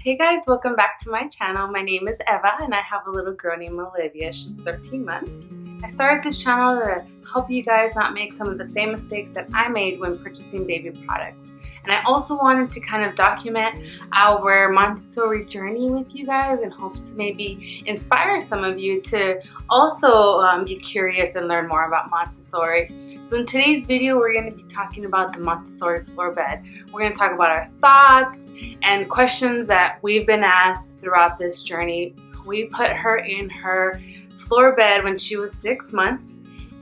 Hey guys, welcome back to my channel. My name is Eva and I have a little girl named Olivia. She's 13 months. I started this channel to help you guys not make some of the same mistakes that I made when purchasing baby products. And I also wanted to kind of document our Montessori journey with you guys in hopes to maybe inspire some of you to also be curious and learn more about Montessori. So in today's video, we're going to be talking about the Montessori floor bed. We're going to talk about our thoughts and questions that we've been asked throughout this journey. We put her in her floor bed when she was 6 months,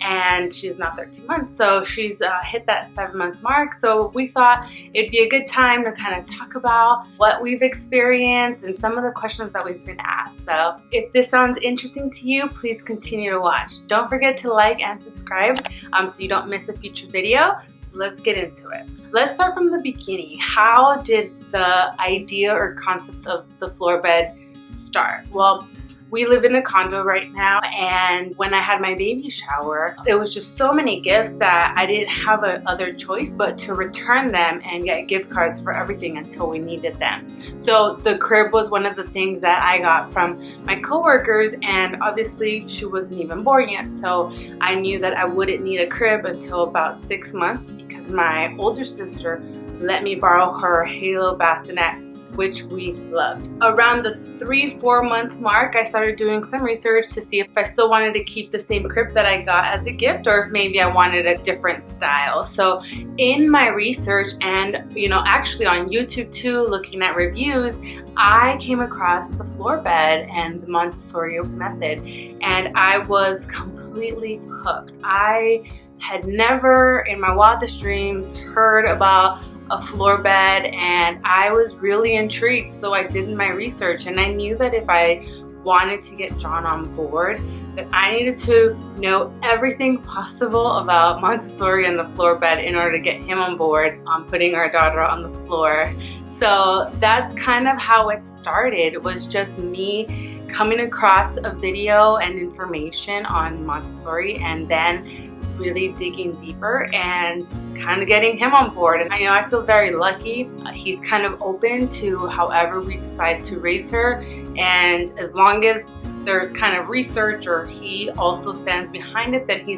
and she's now 13 months, so she's hit that 7-month mark. So we thought it'd be a good time to kind of talk about what we've experienced and some of the questions that we've been asked. So if this sounds interesting to you, please continue to watch. Don't forget to like and subscribe so you don't miss a future video. So let's get into it. Let's start from the beginning. How did the idea or concept of the floor bed start? Well, we live in a condo right now, and when I had my baby shower, it was just so many gifts that I didn't have other choice but to return them and get gift cards for everything until we needed them. So the crib was one of the things that I got from my coworkers, and obviously she wasn't even born yet, so I knew that I wouldn't need a crib until about 6 months because my older sister let me borrow her Halo bassinet, which we loved. Around the 3-4 month mark, I started doing some research to see if I still wanted to keep the same crib that I got as a gift, or if maybe I wanted a different style. So in my research and actually on YouTube too, looking at reviews, I came across the floor bed and the Montessori method, and I was completely hooked. I had never in my wildest dreams heard about a floor bed, and I was really intrigued, so I did my research, and I knew that if I wanted to get John on board, that I needed to know everything possible about Montessori and the floor bed in order to get him on board on putting our daughter on the floor. So that's kind of how it started. It was just me coming across a video and information on Montessori, and then really digging deeper and kind of getting him on board. And I feel very lucky. He's kind of open to however we decide to raise her, and as long as there's kind of research or he also stands behind it, then he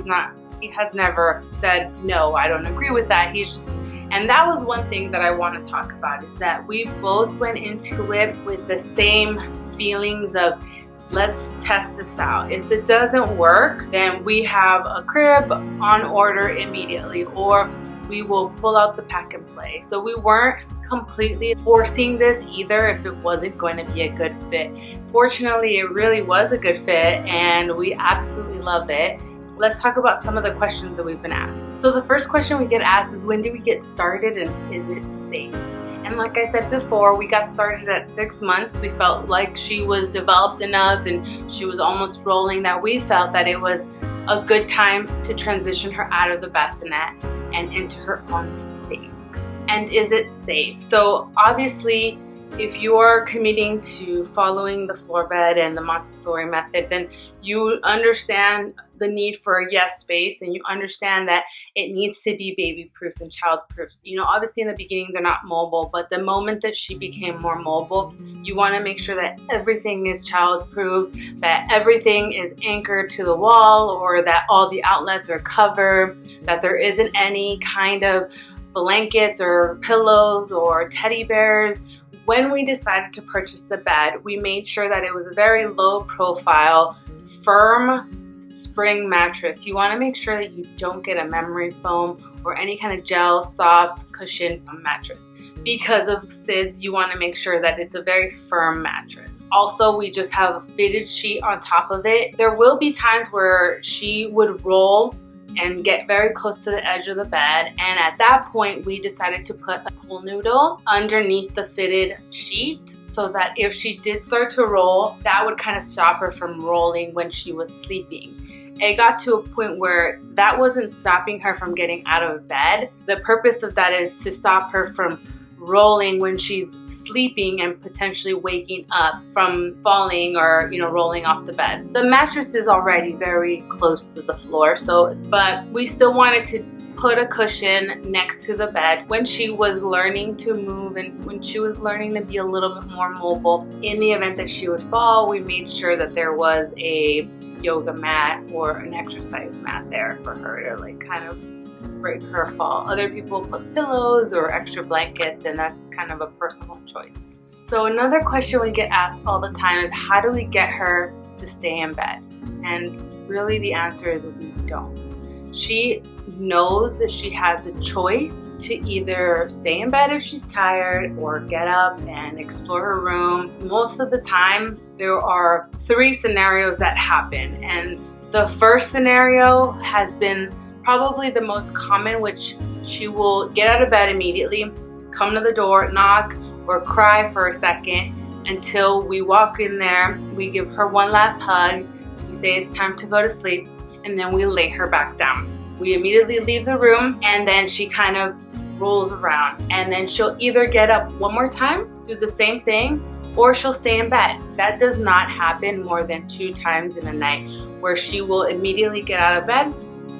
has never said, no, I don't agree with that. And that was one thing that I want to talk about, is that we both went into it with the same feelings of, let's test this out. If it doesn't work, then we have a crib on order immediately, or we will pull out the pack and play. So we weren't completely forcing this either if it wasn't going to be a good fit. Fortunately, it really was a good fit, and we absolutely love it. Let's talk about some of the questions that we've been asked. So the first question we get asked is, when do we get started and is it safe? And like I said before, we got started at 6 months. We felt like she was developed enough and she was almost rolling that we felt that it was a good time to transition her out of the bassinet and into her own space. And is it safe? So obviously, if you're committing to following the floor bed and the Montessori method, then you understand the need for a yes space, and you understand that it needs to be baby proof and child proof. Obviously in the beginning they're not mobile, but the moment that she became more mobile, you want to make sure that everything is child proof, that everything is anchored to the wall, or that all the outlets are covered, that there isn't any kind of blankets or pillows or teddy bears. When we decided to purchase the bed, we made sure that it was a very low profile, firm spring mattress. You want to make sure that you don't get a memory foam or any kind of gel, soft cushion mattress. Because of SIDS, you want to make sure that it's a very firm mattress. Also, we just have a fitted sheet on top of it. There will be times where she would roll and get very close to the edge of the bed, and at that point we decided to put a pool noodle underneath the fitted sheet, so that if she did start to roll, that would kind of stop her from rolling when she was sleeping. It got to a point where that wasn't stopping her from getting out of bed. The purpose of that is to stop her from rolling when she's sleeping and potentially waking up from falling or rolling off the bed. The mattress is already very close to the floor, but we still wanted to put a cushion next to the bed. When she was learning to move and when she was learning to be a little bit more mobile, in the event that she would fall, we made sure that there was a yoga mat or an exercise mat there for her to like kind of break her fall. Other people put pillows or extra blankets, and that's kind of a personal choice. So another question we get asked all the time is, how do we get her to stay in bed? And really the answer is we don't. She knows that she has a choice to either stay in bed if she's tired or get up and explore her room. Most of the time there are 3 scenarios that happen, and the first scenario has been probably the most common, which she will get out of bed immediately, come to the door, knock, or cry for a second until we walk in there. We give her one last hug, we say it's time to go to sleep, and then we lay her back down. We immediately leave the room, and then she kind of rolls around, and then she'll either get up one more time, do the same thing, or she'll stay in bed. That does not happen more than 2 times in a night, where she will immediately get out of bed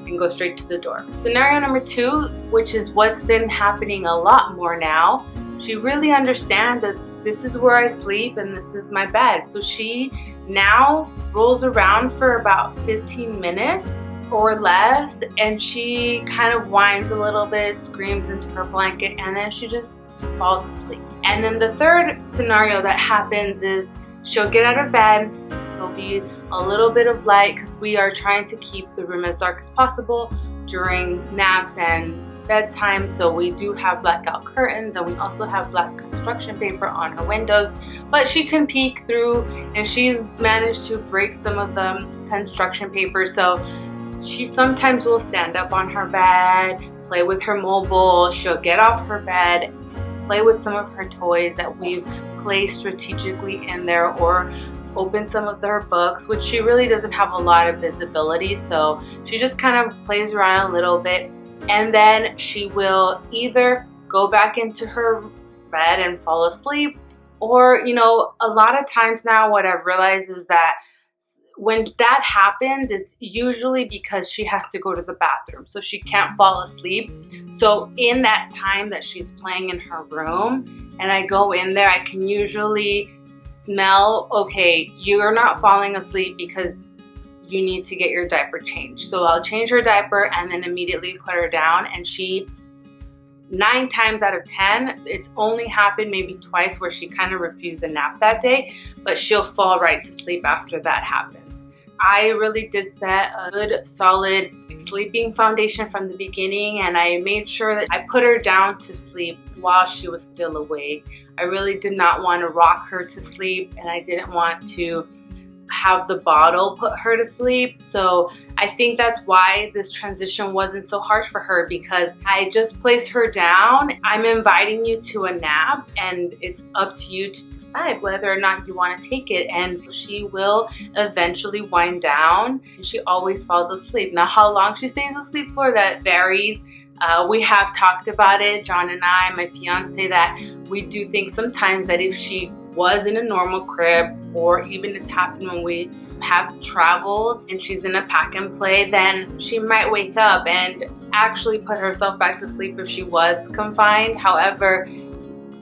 and go straight to the door. Scenario number 2, which is what's been happening a lot more now, she really understands that this is where I sleep and this is my bed. So she now rolls around for about 15 minutes or less, and she kind of whines a little bit, screams into her blanket, and then she just falls asleep. And then the third scenario that happens is she'll get out of bed, there'll be a little bit of light because we are trying to keep the room as dark as possible during naps and bedtime, so we do have blackout curtains, and we also have black construction paper on her windows, but she can peek through, and she's managed to break some of the construction paper, so she sometimes will stand up on her bed, play with her mobile, she'll get off her bed, play with some of her toys that we've placed strategically in there, or open some of her books, which she really doesn't have a lot of visibility, so she just kind of plays around a little bit, and then she will either go back into her bed and fall asleep, or, you know, a lot of times now what I've realized is that when that happens, it's usually because she has to go to the bathroom, so she can't fall asleep. So in that time that she's playing in her room and I go in there, I can usually smell, okay, you're not falling asleep because you need to get your diaper changed. So I'll change her diaper and then immediately put her down, and she, 9 times out of 10, it's only happened maybe twice where she kind of refused a nap that day, but she'll fall right to sleep after that happens. I really did set a good solid sleeping foundation from the beginning, and I made sure that I put her down to sleep while she was still awake. I really did not want to rock her to sleep, and I didn't want to have the bottle put her to sleep. So I think that's why this transition wasn't so hard for her, because I just placed her down. I'm inviting you to a nap, and it's up to you to decide whether or not you want to take it, and she will eventually wind down, and she always falls asleep. Now, how long she stays asleep for, that varies. We have talked about it, John and I, my fiance, that we do think sometimes that if she was in a normal crib, or even it's happened when we have traveled and she's in a pack and play, then she might wake up and actually put herself back to sleep if she was confined. However,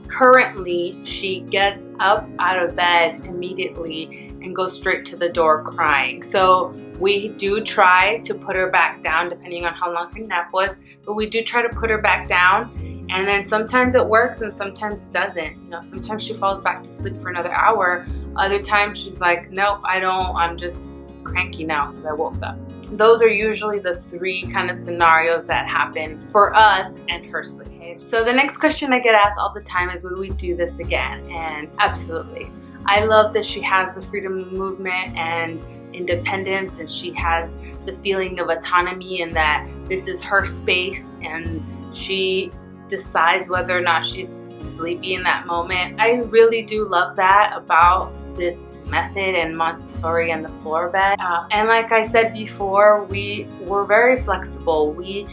currently she gets up out of bed immediately and goes straight to the door crying. So we do try to put her back down depending on how long her nap was, but we do try to put her back down. And then sometimes it works and sometimes it doesn't. You know, sometimes she falls back to sleep for another hour. Other times she's like, nope, I don't, I'm just cranky now because I woke up. Those are usually the 3 kind of scenarios that happen for us and her sleep. Okay? So the next question I get asked all the time is, would we do this again? And absolutely. I love that she has the freedom of movement and independence, and she has the feeling of autonomy, and that this is her space and she decides whether or not she's sleepy in that moment. I really do love that about this method and Montessori and the floor bed. And like I said before, we were very flexible. We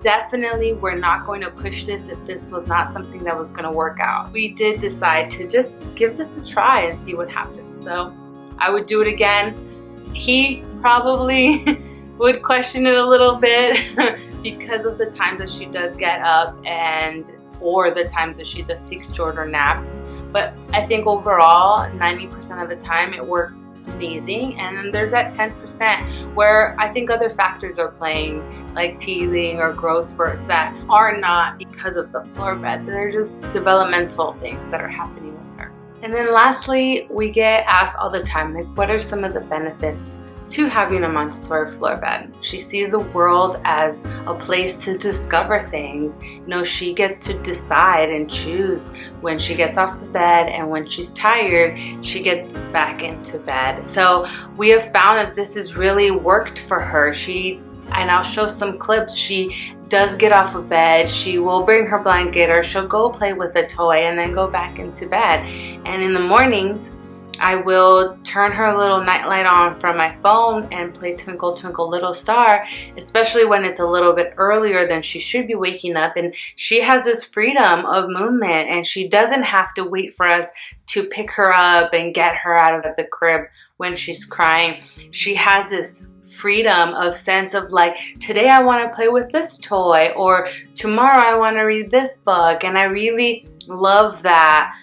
definitely were not going to push this if this was not something that was going to work out. We did decide to just give this a try and see what happens. So I would do it again. He probably would question it a little bit because of the times that she does get up or the times that she does take shorter naps. But I think overall, 90% of the time it works amazing. And then there's that 10% where I think other factors are playing, like teething or growth spurts that are not because of the floor bed. They're just developmental things that are happening with her. And then lastly, we get asked all the time, like, what are some of the benefits to having a Montessori floor bed? She sees the world as a place to discover things. You know, she gets to decide and choose when she gets off the bed, and when she's tired, she gets back into bed. So we have found that this has really worked for her. And I'll show some clips. She does get off of bed, she will bring her blanket, or she'll go play with a toy and then go back into bed. And in the mornings, I will turn her little nightlight on from my phone and play Twinkle Twinkle Little Star, especially when it's a little bit earlier than she should be waking up. And she has this freedom of movement, and she doesn't have to wait for us to pick her up and get her out of the crib when she's crying. She has this freedom of sense of like, today I want to play with this toy, or tomorrow I want to read this book. And I really love that.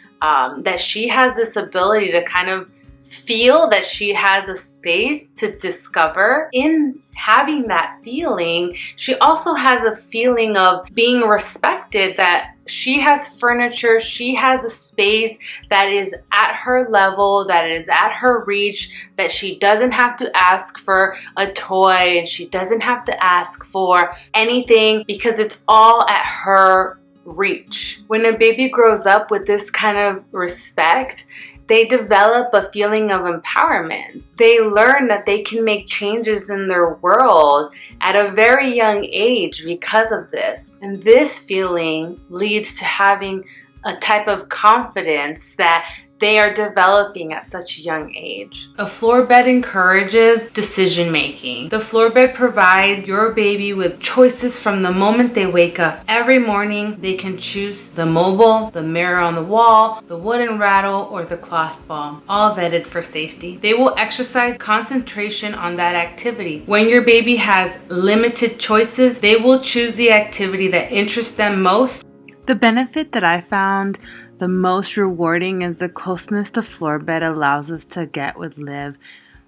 That she has this ability to kind of feel that she has a space to discover. In having that feeling, she also has a feeling of being respected, that she has furniture, she has a space that is at her level, that is at her reach, that she doesn't have to ask for a toy, and she doesn't have to ask for anything because it's all at her reach. When a baby grows up with this kind of respect, they develop a feeling of empowerment. They learn that they can make changes in their world at a very young age because of this. And this feeling leads to having a type of confidence that they are developing at such a young age. A floor bed encourages decision making. The floor bed provides your baby with choices from the moment they wake up. Every morning, they can choose the mobile, the mirror on the wall, the wooden rattle, or the cloth ball, all vetted for safety. They will exercise concentration on that activity. When your baby has limited choices, they will choose the activity that interests them most. The benefit that I found the most rewarding is the closeness the floor bed allows us to get with Liv.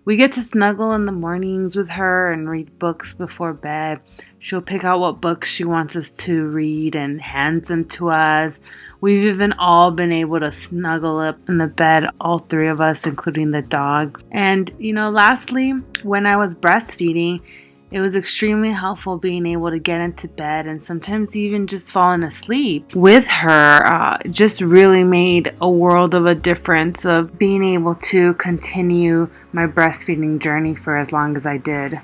We get to snuggle in the mornings with her and read books before bed. She'll pick out what books she wants us to read and hands them to us. We've even all been able to snuggle up in the bed, all three of us, including the dog. And, lastly, when I was breastfeeding, it was extremely helpful being able to get into bed and sometimes even just falling asleep with her. Just really made a world of a difference of being able to continue my breastfeeding journey for as long as I did.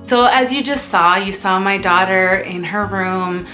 So as you just saw, you saw my daughter in her room.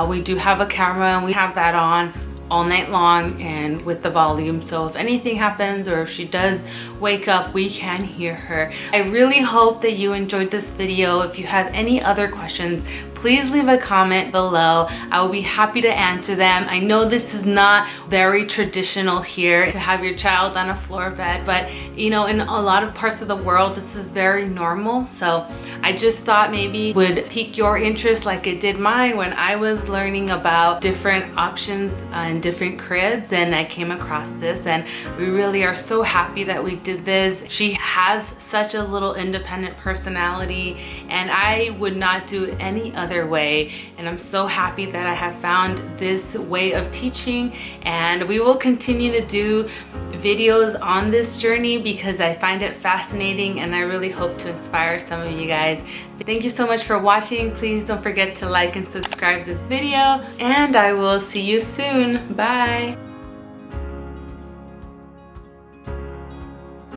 We do have a camera and we have that on all night long and with the volume, so if anything happens or if she does wake up, we can hear her. I really hope that you enjoyed this video. If you have any other questions, please leave a comment below. I will be happy to answer them. I know this is not very traditional here to have your child on a floor bed, but in a lot of parts of the world this is very normal. So I just thought maybe it would pique your interest like it did mine when I was learning about different options and different cribs, and I came across this, and we really are so happy that we did this. She has such a little independent personality, and I would not do it any other way, and I'm so happy that I have found this way of teaching, and we will continue to do videos on this journey because I find it fascinating, and I really hope to inspire some of you guys. Thank you so much for watching. Please don't forget to like and subscribe this video, and I will see you soon. Bye.